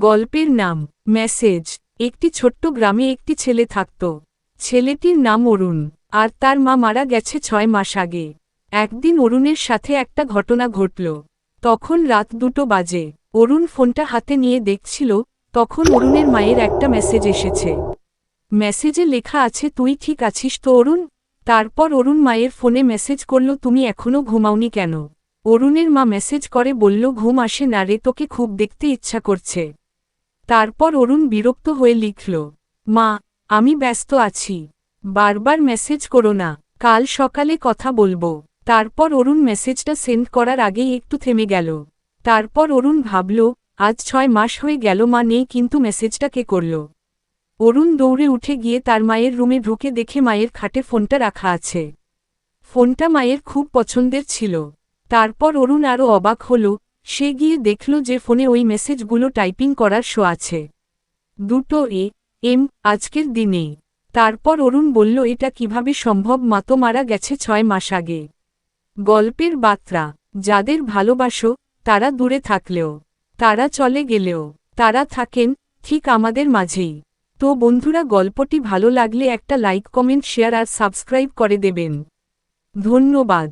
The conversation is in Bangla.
গল্পের নাম মেসেজ। একটি ছোট্ট গ্রামে একটি ছেলে থাকত। ছেলেটির নাম অরুণ, আর তার মা মারা গেছে 6 মাস আগে। একদিন অরুণের সাথে একটা ঘটনা ঘটল। তখন রাত 2টো বাজে। অরুণ ফোনটা হাতে নিয়ে দেখছিল, তখন অরুণের মায়ের একটা মেসেজ এসেছে। মেসেজে লেখা আছে, তুই ঠিক আছিস তো অরুণ? তারপর অরুণ মায়ের ফোনে মেসেজ করল, তুমি এখনো ঘুমাওনি কেন? অরুণের মা মেসেজ করে বলল, ঘুম আসে না রে, তোকে খুব দেখতে ইচ্ছা করছে। তারপর অরুণ বিরক্ত হয়ে লিখল, মা, আমি ব্যস্ত আছি, বারবার মেসেজ করো না, কাল সকালে কথা বলবো। তারপর অরুণ মেসেজটা সেন্ড করার আগেই একটু থেমে গেল। তারপর অরুণ ভাবল, আজ 6 মাস হয়ে গেল মা নেই, কিন্তু মেসেজটা কে করল? অরুণ দৌড়ে উঠে গিয়ে তার মায়ের রুমে ঢুকে দেখে মায়ের খাটে ফোনটা রাখা আছে। ফোনটা মায়ের খুব পছন্দের ছিল। তারপর অরুণ আরও অবাক হল, সে গিয়ে দেখল যে ফোনে ওই মেসেজগুলো টাইপিং করার শো আছে। 2 AM আজকের দিনেই। তারপর অরুণ বলল, এটা কিভাবে সম্ভব মা, তো মারা গেছে 6 মাস আগে। গল্পের বার্তা, যাদের ভালোবাসো তারা দূরে থাকলেও, তারা চলে গেলেও, তারা থাকেন ঠিক আমাদের মাঝেই। তো বন্ধুরা, গল্পটি ভালো লাগলে একটা লাইক, কমেন্ট, শেয়ার আর সাবস্ক্রাইব করে দেবেন। ধন্যবাদ।